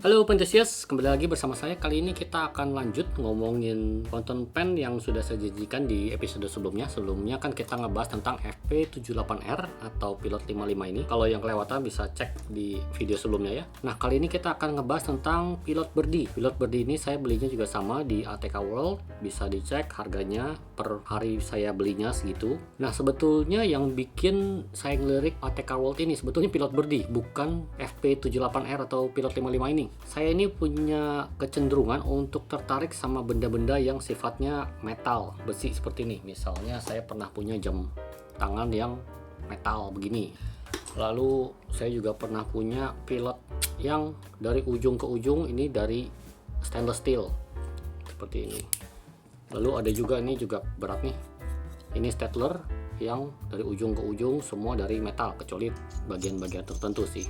Halo pentusias, kembali lagi bersama saya. Kali ini kita akan lanjut ngomongin fountain pen yang sudah saya janjikan di episode sebelumnya. Sebelumnya kan kita ngebahas tentang FP78R atau Pilot 55 ini. Kalau yang kelewatan bisa cek di video sebelumnya ya. Nah, kali ini kita akan ngebahas tentang Pilot Birdie. Pilot Birdie ini saya belinya juga sama di ATK World. Bisa dicek harganya, per hari saya belinya segitu. Nah, sebetulnya yang bikin saya ngelirik ATK World ini sebetulnya Pilot Birdie, bukan FP78R atau Pilot 55 ini. Saya ini punya kecenderungan untuk tertarik sama benda-benda yang sifatnya metal, besi seperti ini. Misalnya saya pernah punya jam tangan yang metal begini. Lalu saya juga pernah punya pilot yang dari ujung ke ujung ini dari stainless steel seperti ini. Lalu ada juga ini juga berat nih. Ini stapler yang dari ujung ke ujung semua dari metal kecuali bagian-bagian tertentu sih.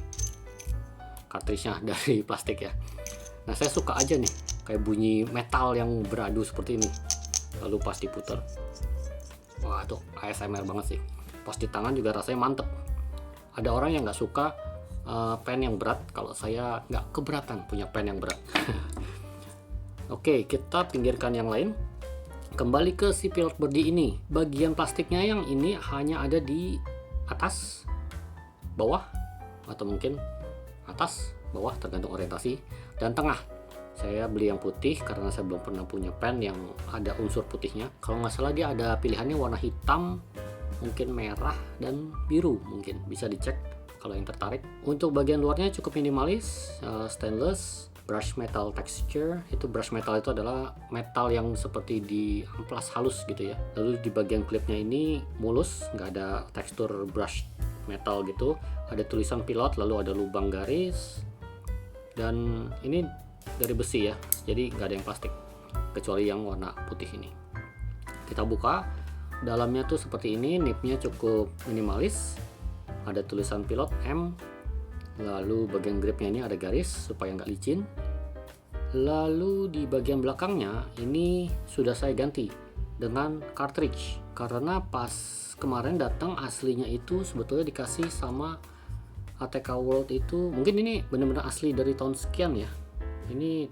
Kartrisnya dari plastik ya. Nah, saya suka aja nih kayak bunyi metal yang beradu seperti ini. Lalu pas diputer, wah itu ASMR banget sih. Pas di tangan juga rasanya mantep. Ada orang yang nggak suka pen yang berat. Kalau saya nggak keberatan punya pen yang berat. Oke, kita pinggirkan yang lain. Kembali ke si Pilot Birdie ini. Bagian plastiknya yang ini hanya ada di atas, bawah, atau mungkin atas, bawah tergantung orientasi, dan tengah. Saya beli yang putih karena saya belum pernah punya pen yang ada unsur putihnya. Kalau nggak salah dia ada pilihannya warna hitam, mungkin merah, dan biru mungkin. Bisa dicek kalau yang tertarik. Untuk bagian luarnya cukup minimalis, stainless, brush metal texture. Itu brush metal itu adalah metal yang seperti di amplas halus gitu ya. Lalu di bagian klipnya ini mulus, nggak ada tekstur brush metal gitu. Ada tulisan pilot, lalu ada lubang garis, dan ini dari besi ya, jadi nggak ada yang plastik kecuali yang warna putih ini. Kita buka, dalamnya tuh seperti ini. Nipnya cukup minimalis, ada tulisan pilot M, lalu bagian gripnya ini ada garis supaya nggak licin. Lalu di bagian belakangnya ini sudah saya ganti dengan cartridge karena pas kemarin datang aslinya itu sebetulnya dikasih sama ATK World itu. Mungkin ini benar-benar asli dari tahun sekian ya. Ini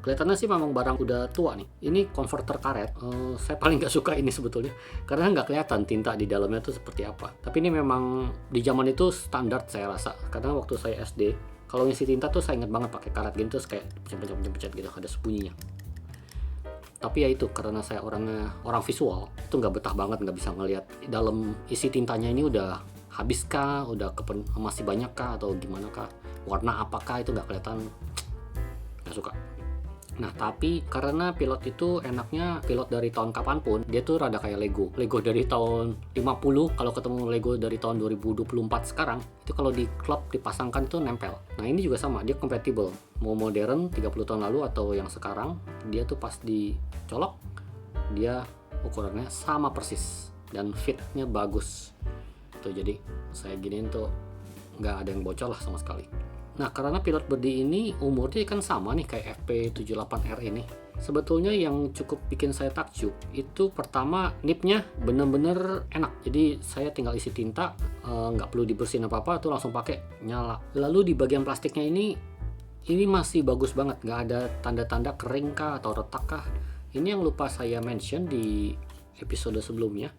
kelihatannya sih memang barang udah tua nih. Ini converter karet. Saya paling nggak suka ini sebetulnya karena nggak kelihatan tinta di dalamnya tuh seperti apa. Tapi ini memang di zaman itu standar saya rasa, karena waktu saya SD kalau ngisi tinta tuh saya ingat banget pakai karet gitu, terus kayak pencet-pencet gitu ada bunyinya. Tapi ya itu karena saya orang visual itu nggak betah banget, nggak bisa ngelihat dalam isi tintanya ini udah habis kah, udah masih banyak kah, atau gimana kah, warna apakah, itu nggak kelihatan, nggak suka. Nah, tapi karena pilot itu enaknya pilot dari tahun kapanpun, dia tuh rada kayak Lego dari tahun 50, kalau ketemu Lego dari tahun 2024 sekarang, itu kalau di klub dipasangkan itu nempel. Nah, ini juga sama, dia compatible, mau modern 30 tahun lalu atau yang sekarang, dia tuh pas dicolok, dia ukurannya sama persis, dan fitnya bagus. Tuh, jadi saya giniin tuh nggak ada yang bocor lah sama sekali. Nah, karena Pilot Birdie ini umurnya kan sama nih kayak FP78R ini. Sebetulnya yang cukup bikin saya takjub itu pertama nipnya bener-bener enak. Jadi saya tinggal isi tinta, nggak perlu dibersihin apa-apa, tuh langsung pakai nyala. Lalu di bagian plastiknya ini masih bagus banget, nggak ada tanda-tanda kering kah atau retak kah. Ini yang lupa saya mention di episode sebelumnya.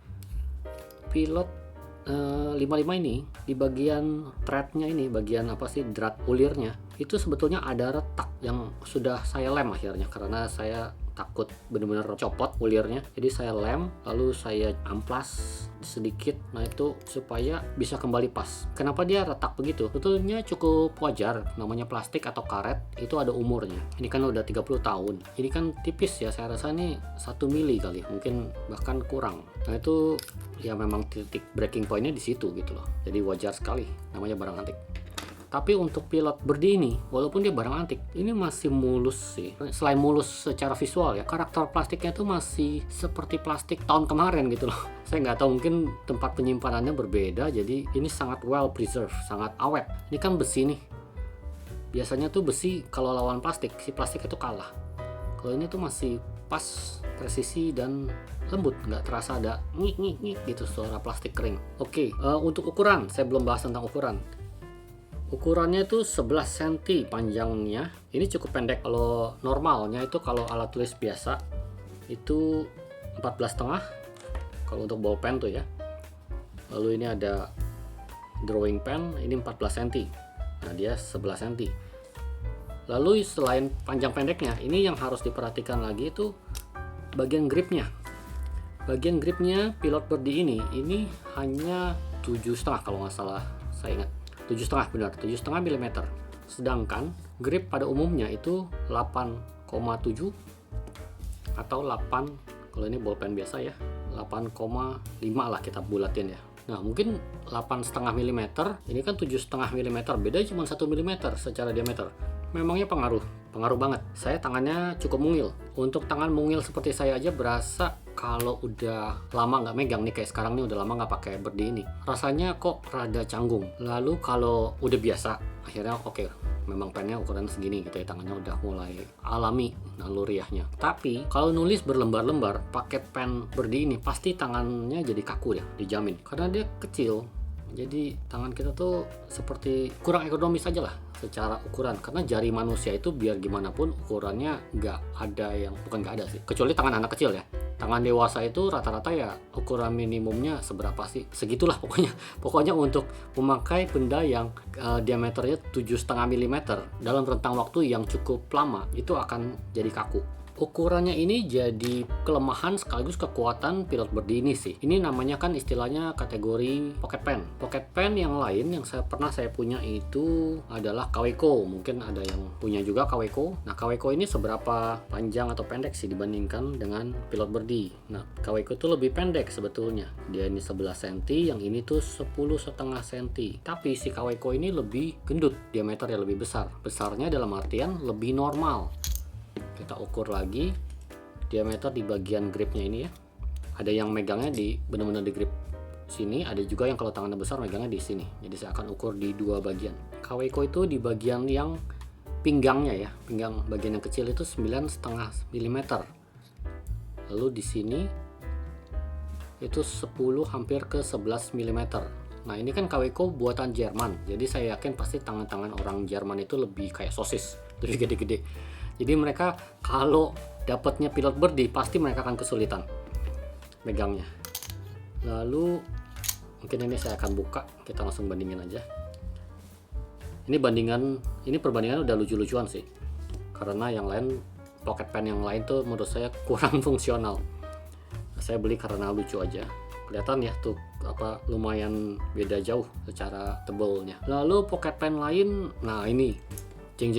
Pilot 55 ini di bagian threadnya ini, bagian apa sih, drat ulirnya itu sebetulnya ada retak yang sudah saya lem akhirnya karena saya takut benar-benar copot ulirnya. Jadi saya lem, lalu saya amplas sedikit, nah itu supaya bisa kembali pas. Kenapa dia retak begitu? Sebetulnya cukup wajar, namanya plastik atau karet itu ada umurnya. Ini kan udah 30 tahun. Ini kan tipis ya, saya rasa ini 1 mili kali, mungkin bahkan kurang. Nah itu ya memang titik breaking pointnya di situ gitu loh. Jadi wajar sekali, namanya barang antik. Tapi untuk Pilot Birdie ini, walaupun dia barang antik, ini masih mulus sih. Selain mulus secara visual ya, karakter plastiknya tuh masih seperti plastik tahun kemarin gitu loh. Saya nggak tahu, mungkin tempat penyimpanannya berbeda, jadi ini sangat well preserved, sangat awet. Ini kan besi nih. Biasanya tuh besi kalau lawan plastik, si plastik itu kalah. Kalau ini tuh masih pas, presisi, dan lembut, nggak terasa ada ngik gitu suara plastik kering. Oke, untuk ukuran, saya belum bahas tentang ukuran. Ukurannya itu 11 cm panjangnya. Ini cukup pendek. Kalau normalnya itu kalau alat tulis biasa itu 14,5 kalau untuk bolpen tuh ya. Lalu ini ada drawing pen, ini 14 cm. Nah, dia 11 cm. Lalu selain panjang pendeknya, ini yang harus diperhatikan lagi itu bagian gripnya. Bagian gripnya Pilot Birdie ini hanya 7,5 kalau nggak salah saya ingat. 7,5 benar, 7,5 mm. Sedangkan grip pada umumnya itu 8,7 atau 8, kalau ini bolpen biasa ya, 8,5 lah kita bulatin ya. Nah, mungkin 8,5 mm, ini kan 7,5 mm, beda cuma 1 mm secara diameter. Memangnya pengaruh banget. Saya tangannya cukup mungil. Untuk tangan mungil seperti saya aja berasa kalau udah lama nggak megang nih, kayak sekarang nih udah lama nggak pakai Birdie ini, rasanya kok rada canggung. Lalu kalau udah biasa, akhirnya oke, memang pennya ukuran segini gitu ya, tangannya udah mulai alami naluriahnya. Tapi kalau nulis berlembar-lembar pakai pen Birdie ini, pasti tangannya jadi kaku ya, dijamin. Karena dia kecil, jadi tangan kita tuh seperti kurang ekonomis aja lah secara ukuran, karena jari manusia itu biar gimana pun ukurannya nggak ada yang, bukan nggak ada sih, kecuali tangan anak kecil ya. Tangan dewasa itu rata-rata ya ukuran minimumnya seberapa sih, segitulah pokoknya untuk memakai benda yang diameternya 7,5 mm dalam rentang waktu yang cukup lama itu akan jadi kaku. Ukurannya ini jadi kelemahan sekaligus kekuatan Pilot Birdie ini sih. Ini namanya kan istilahnya kategori pocket pen. Pocket pen yang lain yang pernah saya punya itu adalah Kaweco. Mungkin ada yang punya juga Kaweco. Nah, Kaweco ini seberapa panjang atau pendek sih dibandingkan dengan Pilot Birdie. Nah, Kaweco itu lebih pendek sebetulnya. Dia ini 11 cm, yang ini tuh 10,5 cm. Tapi si Kaweco ini lebih gendut, diameternya lebih besar. Besarnya dalam artian lebih normal. Kita ukur lagi diameter di bagian gripnya ini ya. Ada yang megangnya di benar-benar di grip sini, ada juga yang kalau tangannya besar megangnya di sini. Jadi saya akan ukur di dua bagian. Kaweco itu di bagian yang pinggangnya ya, pinggang bagian yang kecil itu 9,5 mm. Lalu di sini itu 10 hampir ke 11 mm. Nah, ini kan Kaweco buatan Jerman. Jadi saya yakin pasti tangan-tangan orang Jerman itu lebih kayak sosis, lebih gede-gede. Jadi mereka kalau dapatnya Pilot Birdie pasti mereka akan kesulitan megangnya. Lalu mungkin ini saya akan buka, kita langsung bandingin aja. Ini perbandingan udah lucu-lucuan sih. Karena yang lain, pocket pen yang lain tuh menurut saya kurang fungsional. Saya beli karena lucu aja. Kelihatan ya tuh lumayan beda jauh secara tebalnya. Lalu pocket pen lain, nah ini jeng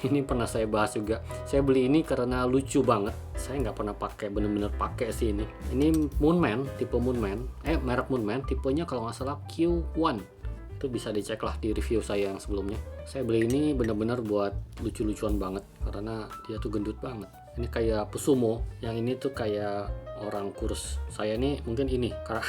ini pernah saya bahas juga. Saya beli ini karena lucu banget. Saya nggak pernah pakai, bener-bener pakai sih ini. Ini Moonman, tipe Moonman, merek Moonman, tipenya kalau nggak salah Q1. Itu bisa dicek lah di review saya yang sebelumnya. Saya beli ini bener-bener buat lucu-lucuan banget karena dia tuh gendut banget. Ini kayak Pusumo, yang ini tuh kayak orang kurus. Saya ini mungkin ini karena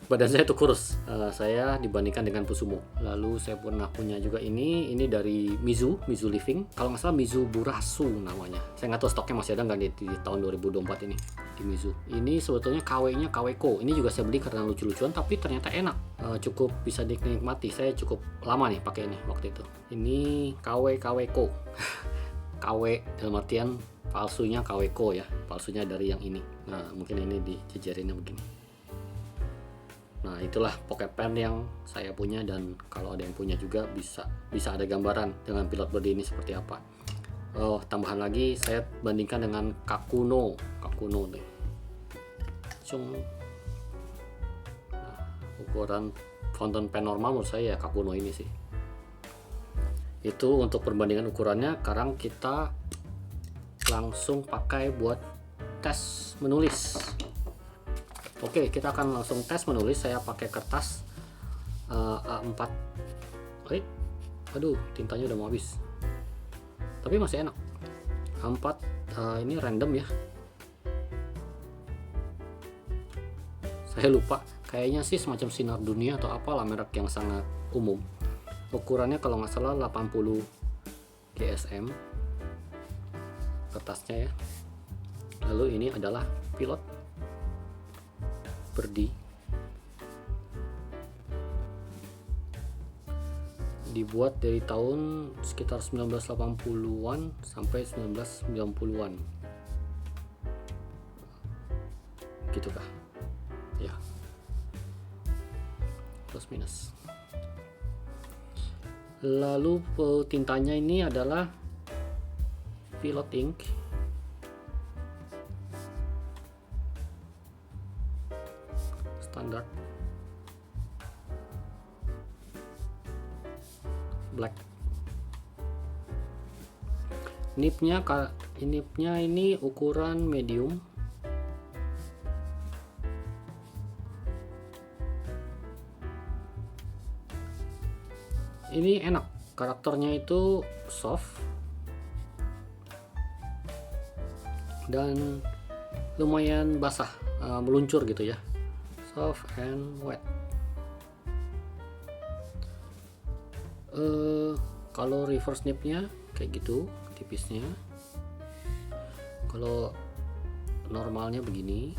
badan saya tuh kurus, saya dibandingkan dengan Pusumo. Lalu saya pernah punya juga ini dari Mizu Living, kalau nggak salah Mizu Burasu namanya. Saya nggak tahu stoknya masih ada nggak di tahun 2024 ini di Mizu. Ini sebetulnya KW-nya Kaweco. Ini juga saya beli karena lucu-lucuan, tapi ternyata enak, cukup bisa dinikmati. Saya cukup lama nih pakai ini waktu itu. Ini Kaweco. KW dalam artian palsunya Kaweco ya, palsunya dari yang ini. Nah, mungkin ini dijejerinnya begini. Nah, itulah pocket pen yang saya punya, dan kalau ada yang punya juga bisa ada gambaran dengan Pilot Birdie ini seperti apa. Oh, tambahan lagi saya bandingkan dengan Kakuno nih. Nah, ukuran fountain pen normal menurut saya ya Kakuno ini sih. Itu untuk perbandingan ukurannya. Sekarang kita langsung pakai buat tes menulis. Oke, kita akan langsung tes menulis. Saya pakai kertas A4. Aduh, tintanya udah mau habis. Tapi masih enak. A4 ini random ya. Saya lupa. Kayaknya sih semacam Sinar Dunia atau apalah, merek yang sangat umum. Ukurannya kalau nggak salah 80 GSM kertasnya ya. Lalu ini adalah Pilot Birdie. dibuat dari tahun sekitar 1980-an sampai 1990-an gitu kah ya, plus minus. Lalu tintanya ini adalah Pilot Ink standar black. Nipnya ini ukuran medium. Ini enak, karakternya itu soft dan lumayan basah, meluncur gitu ya, soft and wet. Kalau reverse nipnya kayak gitu tipisnya, kalau normalnya begini.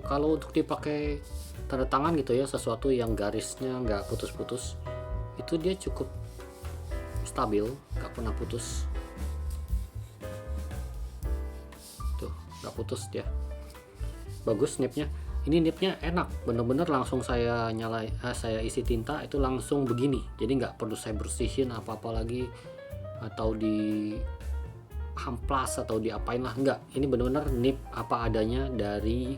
Kalau untuk dipakai tanda tangan gitu ya, sesuatu yang garisnya nggak putus-putus, itu dia cukup stabil, nggak pernah putus. Tuh, nggak putus dia. Bagus nipnya. Ini nipnya enak, bener-bener langsung saya saya isi tinta itu langsung begini. Jadi nggak perlu saya bersihin apa-apa lagi atau di hamplas atau diapain lah, enggak. Ini bener-bener nip apa adanya dari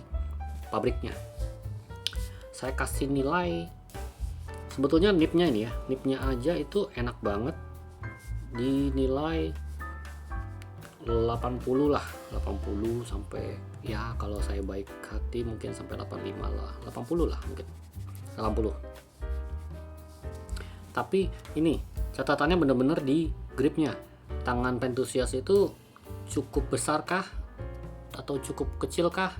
pabriknya. Saya kasih nilai, sebetulnya nipnya ini ya, nipnya aja itu enak banget, dinilai 80 lah, 80 sampai ya kalau saya baik hati mungkin sampai 85 lah, 80 lah mungkin, 80. Tapi ini catatannya bener-bener di gripnya. Tangan Pentusias itu cukup besar kah atau cukup kecil kah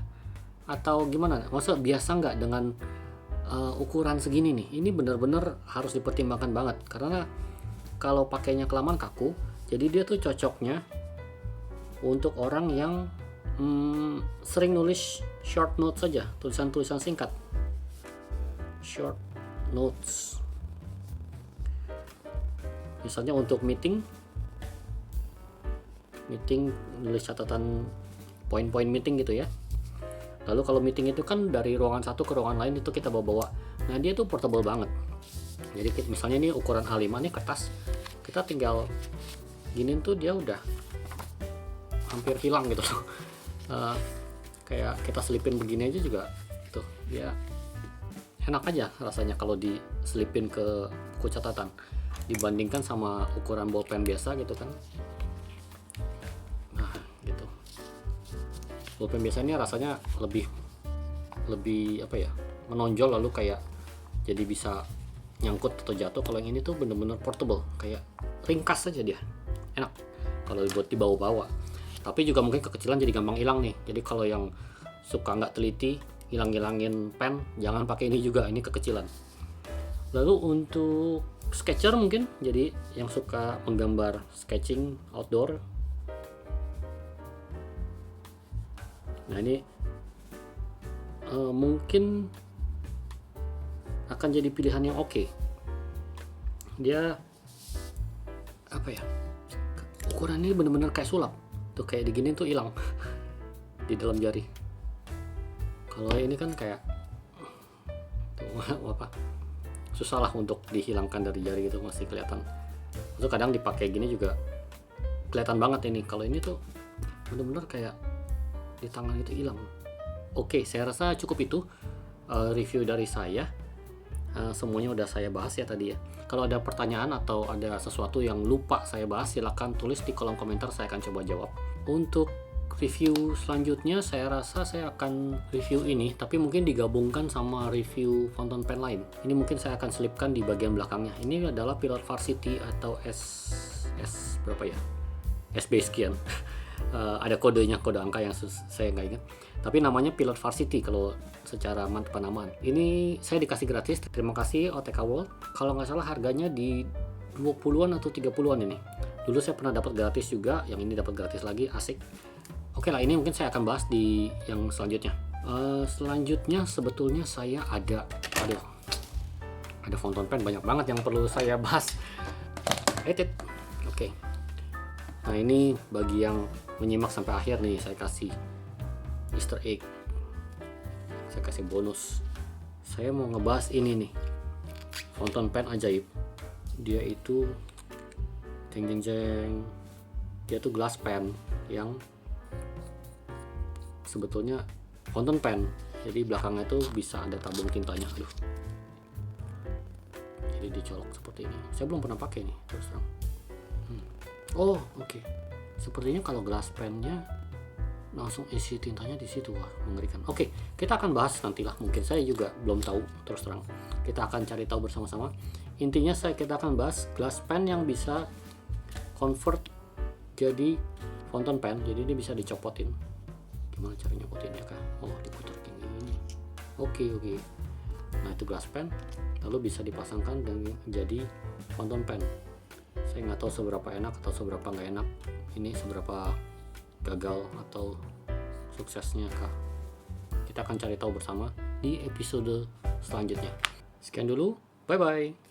atau gimana? Masa biasa nggak dengan ukuran segini nih? Ini bener-bener harus dipertimbangkan banget, karena kalau pakainya kelamaan kaku, jadi dia tuh cocoknya untuk orang yang sering nulis short notes saja, tulisan-tulisan singkat, short notes. Misalnya untuk meeting nulis catatan poin-poin meeting gitu ya. Lalu kalau meeting itu kan dari ruangan satu ke ruangan lain itu kita bawa. Nah dia tuh portable banget. Jadi misalnya ini ukuran A5 nih kertas, kita tinggal giniin tuh dia udah hampir hilang gitu loh. Kayak kita selipin begini aja juga tuh dia enak aja rasanya kalau diselipin ke buku catatan dibandingkan sama ukuran bolpen biasa gitu kan. Nah gitu, bolpen biasanya rasanya lebih apa ya, menonjol, lalu kayak jadi bisa nyangkut atau jatuh. Kalau yang ini tuh bener-bener portable, kayak ringkas aja dia, enak kalau buat dibawa-bawa. Tapi juga mungkin kekecilan jadi gampang hilang nih. Jadi kalau yang suka nggak teliti hilang-hilangin pen, jangan pakai ini juga, ini kekecilan. Lalu untuk sketcher mungkin, jadi yang suka menggambar sketching outdoor, nah ini mungkin akan jadi pilihan yang oke. Dia apa ya, ukurannya bener-bener kayak sulap tuh, kayak digini tuh hilang di dalam jari. Kalau ini kan kayak tuh, apa, susah lah untuk dihilangkan dari jari gitu, masih kelihatan. Terus kadang dipakai gini juga kelihatan banget ini. Kalau ini tuh bener-bener kayak di tangan itu hilang. Oke, saya rasa cukup itu review dari saya. Semuanya udah saya bahas ya tadi ya. Kalau ada pertanyaan atau ada sesuatu yang lupa saya bahas, silahkan tulis di kolom komentar, saya akan coba jawab. Untuk review selanjutnya saya rasa saya akan review ini, tapi mungkin digabungkan sama review fountain pen lain. Ini mungkin saya akan selipkan di bagian belakangnya. Ini adalah Pilot Varsity atau S berapa ya, SB sekian. Ada kodenya, kode angka yang saya nggak ingat, tapi namanya Pilot Varsity kalau secara penamaan. Ini saya dikasih gratis, terima kasih OTK World. Kalau nggak salah harganya di 20-an atau 30-an ini. Dulu saya pernah dapat gratis juga, yang ini dapat gratis lagi, asik. Oke lah, ini mungkin saya akan bahas di yang selanjutnya. Selanjutnya sebetulnya saya ada fountain pen banyak banget yang perlu saya bahas. Oke. Nah, ini bagi yang menyimak sampai akhir nih, saya kasih Easter egg, saya kasih bonus. Saya mau ngebahas ini nih, fountain pen ajaib. Dia itu dia tuh glass pen yang sebetulnya fountain pen. Jadi belakangnya tuh bisa ada tabung tintanya. Jadi dicolok seperti ini. Saya belum pernah pakai nih, terus terang. Oh, oke. Sepertinya kalau glass pennya langsung isi tintanya di situ. Wah, mengerikan. Oke, kita akan bahas nantilah. Mungkin saya juga belum tahu, terus terang. Kita akan cari tahu bersama-sama. Intinya kita akan bahas glass pen yang bisa convert jadi fountain pen. Jadi ini bisa dicopotin. Gimana cara nyopotinnya kah? Oh, diputar kayak gini. Oke. Nah, itu glass pen lalu bisa dipasangkan dan jadi fountain pen. Saya nggak tahu seberapa enak atau seberapa nggak enak ini, seberapa gagal atau suksesnya kah. Kita akan cari tahu bersama di episode selanjutnya. Sekian dulu, bye bye.